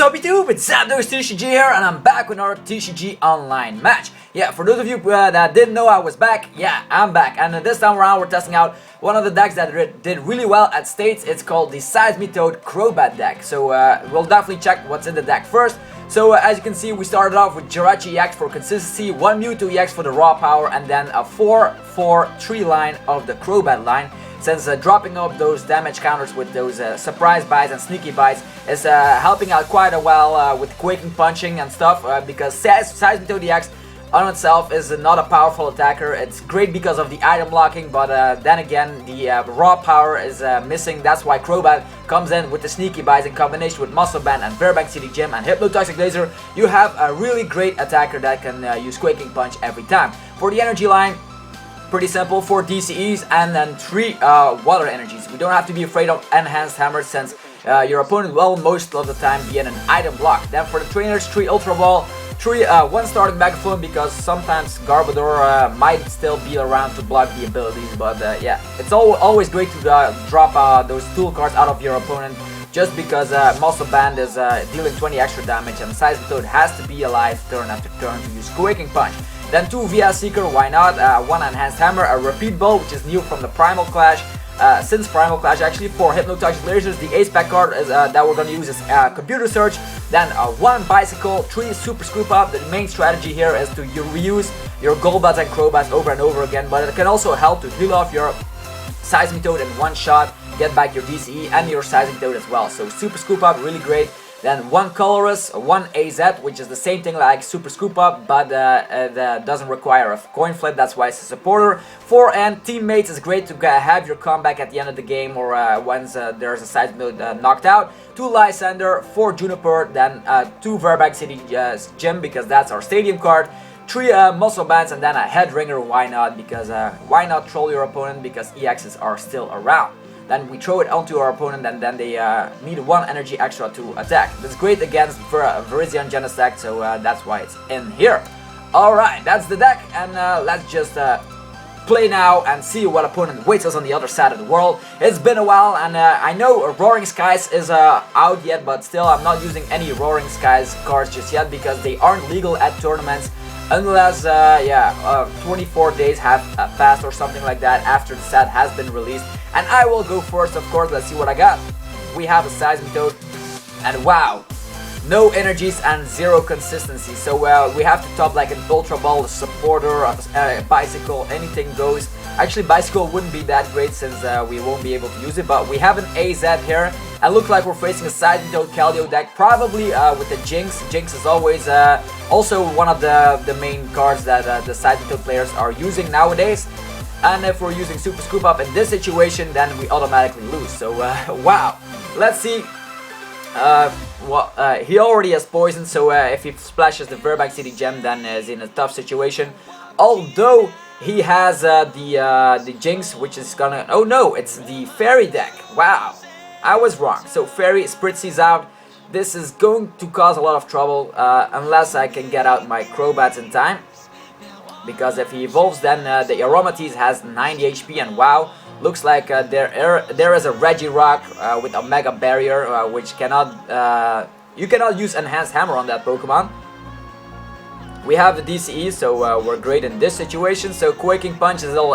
Sup YouTube, it's TCGO here, and I'm back with another TCG online match. Yeah, for those of you that didn't know I was back, yeah, I'm back. And this time around we're testing out one of the decks that did really well at States. It's called the Seismitoad Crobat deck. So we'll definitely check what's in the deck first. So as you can see, we started off with Jirachi EX for consistency, 1 Mewtwo EX for the raw power, and then a 4-4-3 line of the Crobat line. Since dropping up those damage counters with those surprise bites and sneaky bites is helping out quite a while with Quaking Punching and stuff, because Seismitoad EX on itself is not a powerful attacker. It's great because of the item blocking, but then again the raw power is missing. That's why Crobat comes in with the sneaky bites in combination with Muscle Band and Verbank City Gym and Hypnotoxic Laser. You have a really great attacker that can use Quaking Punch every time. For the energy line, pretty simple, 4 DCEs and then 3 water energies. We don't have to be afraid of enhanced hammers since your opponent will most of the time be in an item block. Then for the trainers, 3 Ultra Ball, 1 starting Megaphone, because sometimes Garbodor might still be around to block the abilities, but yeah, it's always great to drop those tool cards out of your opponent, just because Muscle Band is dealing 20 extra damage and Seismitoad has to be alive turn after turn to use Quaking Punch. Then 2 Via Seeker, why not? 1 Enhanced Hammer, a Repeat Ball, which is new from the Primal Clash. Since Primal Clash, actually, for Hypnotoxic Lasers, the Ace Pack card is, that we're going to use is Computer Search. Then 1 Bicycle, 3 Super Scoop Up. The main strategy here is to reuse your Golbat and Crobat over and over again, but it can also help to heal off your Seismitoad in one shot, get back your DCE and your Seismitoad as well. So Super Scoop Up, really great. Then 1 Colorless, 1 AZ, which is the same thing like Super Scoop Up, but doesn't require a coin flip, that's why it's a supporter. 4 and Teammates is great to have your comeback at the end of the game or once there's a Seismitoad knocked out. 2 Lysander, 4 Juniper, then 2 Verbank City Gym, because that's our stadium card. 3 Muscle Bands, and then a Head Ringer, why not? Because why not troll your opponent, because EXs are still around. Then we throw it onto our opponent, and then they need 1 energy extra to attack. That's great against Virizion Genesect, so that's why it's in here. Alright, that's the deck, and let's just play now and see what opponent waits us on the other side of the world. It's been a while, and I know Roaring Skies is out yet, but still I'm not using any Roaring Skies cards just yet, because they aren't legal at tournaments unless 24 days have passed or something like that after the set has been released. And I will go first, of course. Let's see what I got. We have a Seismitoad, and wow, no energies and 0 consistency. So we have to top like an Ultra Ball, a supporter, a Bicycle, anything goes. Actually, Bicycle wouldn't be that great since we won't be able to use it, but we have an AZ here. And look like we're facing a Seismitoad Keldeo deck, probably with the Jinx. Jinx is always also one of the main cards that the Seismitoad players are using nowadays. And if we're using Super Scoop Up in this situation, then we automatically lose. So wow, let's see. He already has Poison, so if he splashes the Verbank City Gem, then is in a tough situation. Although he has the Jinx, which is gonna... Oh no, it's the Fairy deck. Wow, I was wrong. So Fairy Spritzy's out. This is going to cause a lot of trouble unless I can get out my Crobats in time. Because if he evolves, then the Aromatisse has 90 HP, and wow, looks like there is a Regirock with a Mega Barrier, which cannot... you cannot use Enhanced Hammer on that Pokemon. We have the DCE, so we're great in this situation. So Quaking Punch is all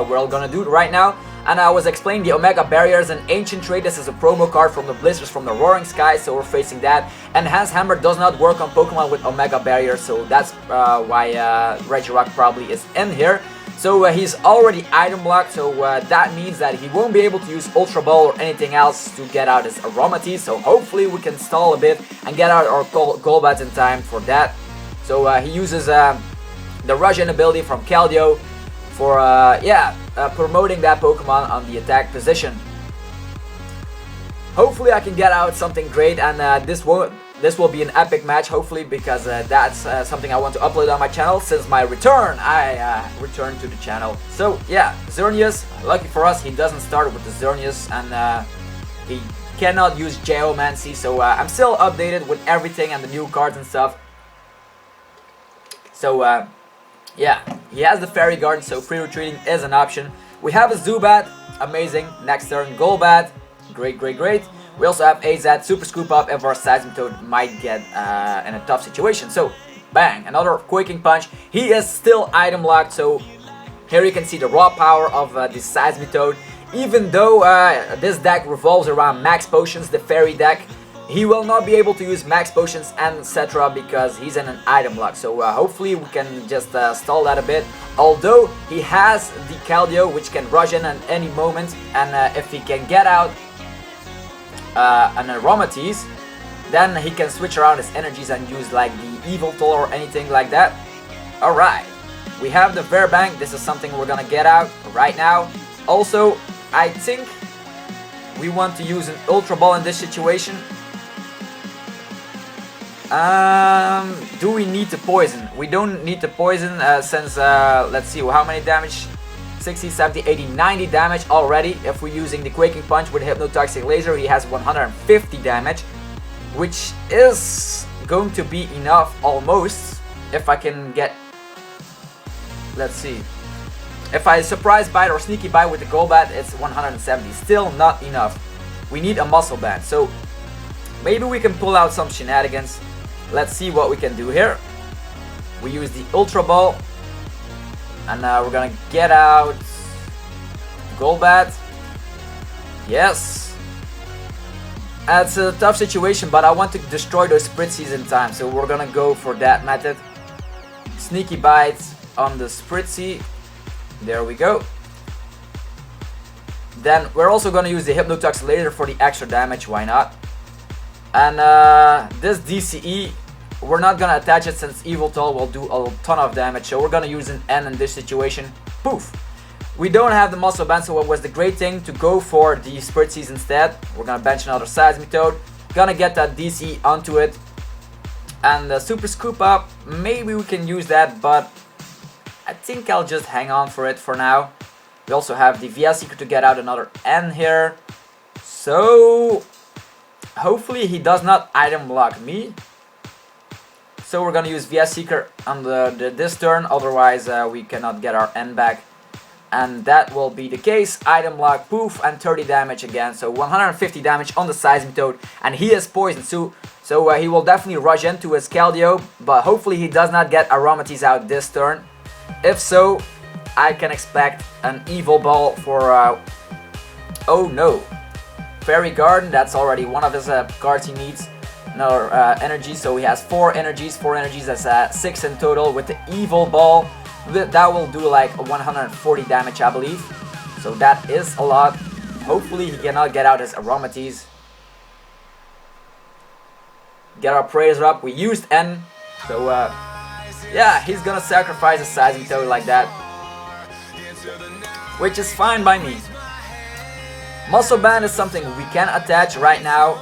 we're all gonna do right now. And I was explaining the Omega Barrier is an ancient trait. This is a promo card from the Blisters from the Roaring Skies, so we're facing that. Enhanced Hammer does not work on Pokemon with Omega Barrier, so that's why Regirock probably is in here. So he's already item blocked, so that means that he won't be able to use Ultra Ball or anything else to get out his Aromatisse. So hopefully we can stall a bit and get out our Golbat in time for that. So he uses the Rush In ability from Keldeo for promoting that Pokemon on the attack position. Hopefully I can get out something great, and this will be an epic match, hopefully, because that's something I want to upload on my channel since my return. I returned to the channel. So yeah, Xerneas, lucky for us, he doesn't start with the Xerneas, and he cannot use Geomancy, so I'm still updated with everything and the new cards and stuff. So yeah, he has the Fairy Garden, so free retreating is an option. We have a Zubat, amazing. Next turn, Golbat, great. We also have AZ, Super Scoop Up if our Seismitoad might get in a tough situation. So, bang, another Quaking Punch. He is still item locked, so here you can see the raw power of the Seismitoad. Even though this deck revolves around max potions, the fairy deck, he will not be able to use max potions and etc. because he's in an item lock. So hopefully we can just stall that a bit. Although he has the Keldeo, which can rush in at any moment, and if he can get out an Aromatisse, then he can switch around his energies and use like the Yveltal or anything like that. Alright, we have the Verbank. This is something we're gonna get out right now. Also, I think we want to use an Ultra Ball in this situation. Do we need to poison? We don't need to poison since, let's see, how many damage? 60, 70, 80, 90 damage already. If we're using the Quaking Punch with Hypnotoxic Laser, he has 150 damage, which is going to be enough almost. If I can get, let's see, if I surprise bite or sneaky bite with the Golbat, it's 170. Still not enough. We need a muscle band. So maybe we can pull out some shenanigans. Let's see what we can do here. We use the Ultra Ball. And we're gonna get out Golbat. Yes. It's a tough situation, but I want to destroy those Spritzies in time. So we're gonna go for that method. Sneaky bites on the Spritzy. There we go. Then we're also gonna use the Hypnotoxic Laser for the extra damage. Why not? And this DCE, we're not gonna attach it since Yveltal will do a ton of damage, so we're gonna use an N in this situation. Poof! We don't have the muscle band, so it was the great thing to go for the Spritzies instead. We're gonna bench another Seismitoad, gonna get that DCE onto it, and the Super Scoop Up, maybe we can use that, but I think I'll just hang on for it for now. We also have the VS Seeker to get out another N here, so hopefully he does not item lock me. So we're gonna use VS Seeker on this turn, otherwise we cannot get our N back. And that will be the case. Item lock, poof, and 30 damage again. So 150 damage on the Seismitoad, and he is poisoned too. So he will definitely rush into his Keldeo, but hopefully he does not get Aromatisse out this turn. If so, I can expect an Evil Ball for, oh no, Fairy Garden. That's already one of his cards he needs. Another energy, so he has 4 energies. 4 energies, that's 6 in total. With the Evil Ball, that will do like 140 damage, I believe. So that is a lot. Hopefully he cannot get out his Aromatisse. Get our Praiser up. We used N, so yeah, he's gonna sacrifice a Seismitoad like that, which is fine by me. Muscle Band is something we can attach right now.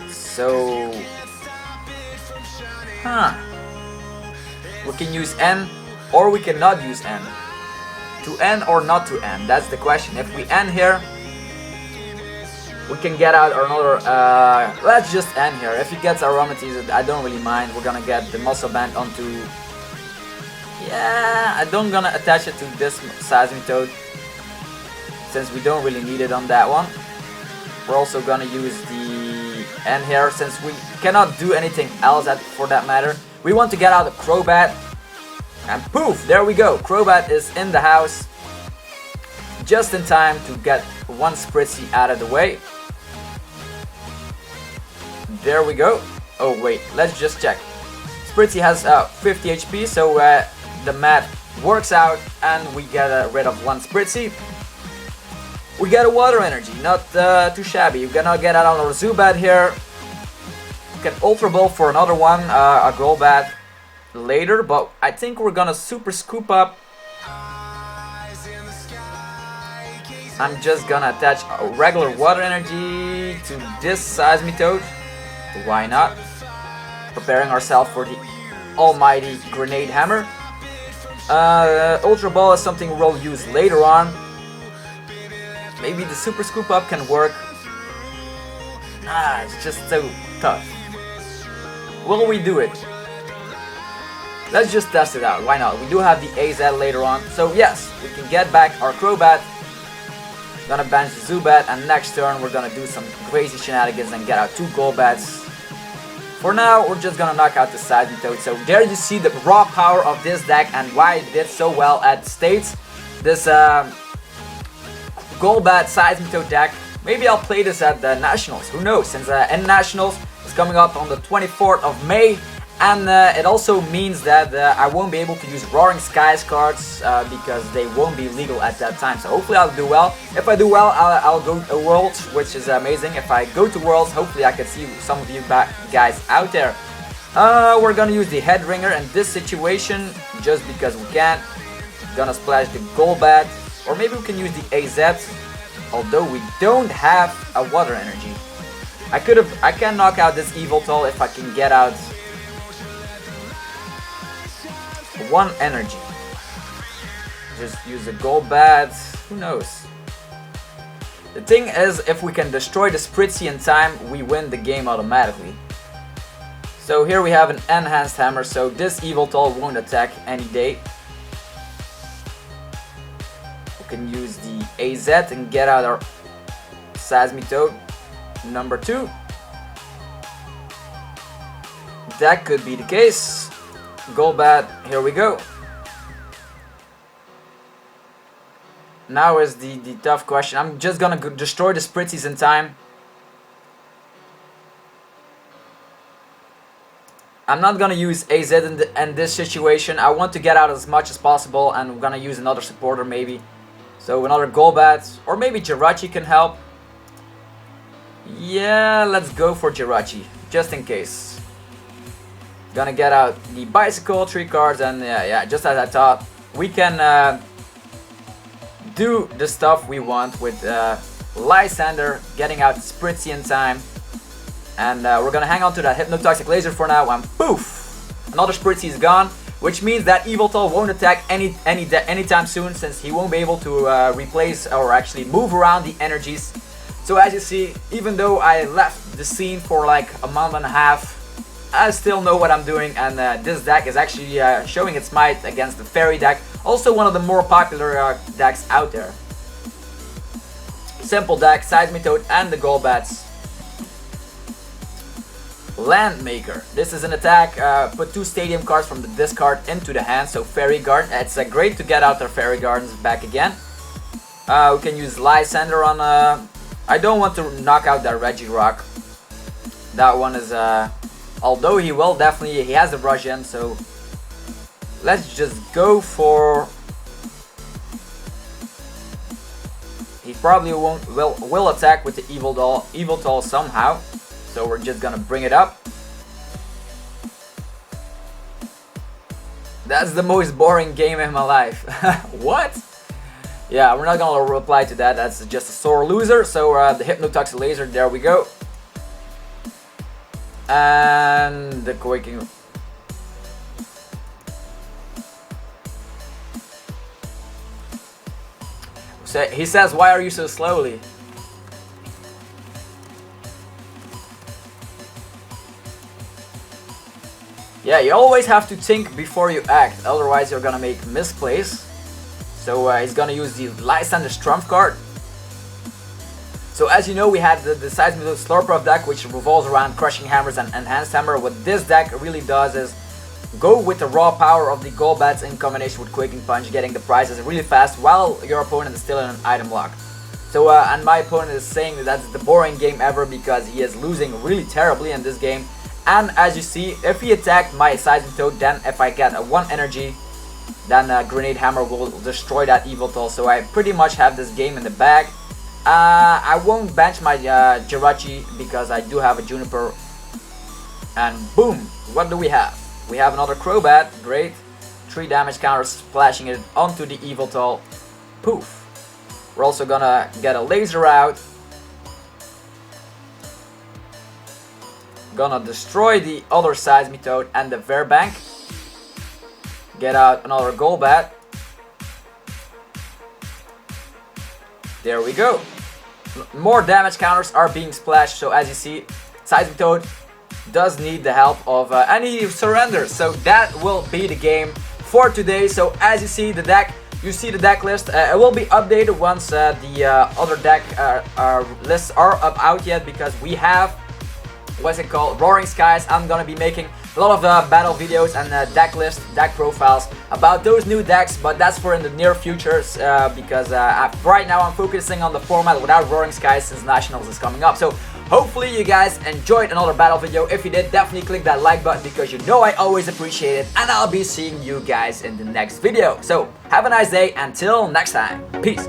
So, we can use N, or we cannot use N. To N or not to N, that's the question. If we N here, we can get out another, let's just N here. If he gets Aromatisse, I don't really mind. We're gonna get the Muscle Band onto, yeah, I don't gonna attach it to this Seismitoad, since we don't really need it on that one. We're also gonna use the N here, since we cannot do anything else for that matter. We want to get out of Crobat, and poof, there we go. Crobat is in the house, just in time to get one Spritzy out of the way. There we go. Oh wait, let's just check. Spritzy has 50 HP, so the math works out, and we get rid of one Spritzy. We get a Water Energy, not too shabby. We're gonna get out on our Zubat here. We can Ultra Ball for another one, a Golbat later, but I think we're gonna Super Scoop Up. I'm just gonna attach a regular Water Energy to this Seismitoad. Why not? Preparing ourselves for the almighty Grenade Hammer. Ultra Ball is something we'll use later on. Maybe the Super Scoop Up can work. It's just so tough. Will we do it? Let's just test it out. Why not? We do have the AZ later on. So yes, we can get back our Crobat. Gonna bench the Zubat, and next turn we're gonna do some crazy shenanigans and get out 2 Golbats. For now, we're just gonna knock out the Seismitoad. So there you see the raw power of this deck and why it did so well at States. This Golbat Seismitoad deck. Maybe I'll play this at the Nationals. Who knows? Since N Nationals is coming up on the 24th of May. And it also means that I won't be able to use Roaring Skies cards because they won't be legal at that time. So hopefully I'll do well. If I do well, I'll go to Worlds, which is amazing. If I go to Worlds, hopefully I can see some of you guys out there. We're gonna use the Head Ringer in this situation just because we can. Gonna splash the Golbat, or maybe we can use the AZ, although we don't have a Water Energy. I can knock out this Yveltal if I can get out 1 energy. Just use a Golbat, who knows. The thing is, if we can destroy the Spritzy in time, we win the game automatically. So here we have an Enhanced Hammer, so this Yveltal won't attack any day. We can use the AZ and get out our Seismitoad number 2. That could be the case. Golbat, here we go. Now is the tough question. I'm just gonna destroy the Spritzys in time. I'm not gonna use AZ in this situation. I want to get out as much as possible, and I'm gonna use another supporter maybe. So another Golbat, or maybe Jirachi can help. Yeah, let's go for Jirachi, just in case. Gonna get out the Bicycle, 3 cards, and yeah, just as I thought, we can do the stuff we want with Lysander, getting out Spritzy in time. And we're gonna hang on to that Hypnotoxic Laser for now, and poof! Another Spritzy is gone, which means that Yveltal won't attack anytime soon, since he won't be able to replace or actually move around the energies. So as you see, even though I left the scene for like a month and a half, I still know what I'm doing, and this deck is actually showing its might against the Fairy deck, also one of the more popular decks out there. Simple deck, Seismitoad and the Golbats. Landmaker. This is an attack, put 2 Stadium cards from the discard into the hand, so Fairy Garden. It's great to get out our Fairy Gardens back again. We can use Lysander on... I don't want to knock out that Regirock. That one is... although he will definitely, he has the Rush in, so let's just go for... He probably will attack with the Yveltal somehow, so we're just gonna bring it up. That's the most boring game in my life. What? Yeah, we're not gonna reply to that. That's just a sore loser. So the Hypnotoxic Laser, there we go. And the Quaking. So he says, "Why are you so slowly?" Yeah, you always have to think before you act, otherwise you're gonna make misplays. So he's gonna use the Lysander Trump card. So as you know, we had the Seismitoad Slurpuff deck, which revolves around Crushing Hammers and Enhanced Hammer. What this deck really does is go with the raw power of the Golbats in combination with Quaking Punch, getting the prizes really fast while your opponent is still in an item lock. So and my opponent is saying that that's the boring game ever because he is losing really terribly in this game. And as you see, if he attacked my Seismitoad, then if I get a 1 energy, then Grenade Hammer will destroy that Yveltal. So I pretty much have this game in the bag. I won't bench my Jirachi because I do have a Juniper. And boom, what do we have? We have another Crobat, great. 3 damage counters, splashing it onto the Yveltal. Poof. We're also gonna get a laser out. Gonna destroy the other Seismitoad and the Verbank. Get out another Golbat. There we go. More damage counters are being splashed, so as you see, Seismitoad does need the help of any surrenders. So that will be the game for today. So as you see, the deck you see the deck list. It will be updated once the other deck lists are out yet, because we have, what's it called, Roaring Skies. I'm gonna be making a lot of battle videos and deck lists, deck profiles about those new decks, but that's for in the near future, because right now I'm focusing on the format without Roaring Skies since Nationals is coming up. So hopefully you guys enjoyed another battle video. If you did, definitely click that like button, because you know I always appreciate it, and I'll be seeing you guys in the next video. So have a nice day, until next time, peace.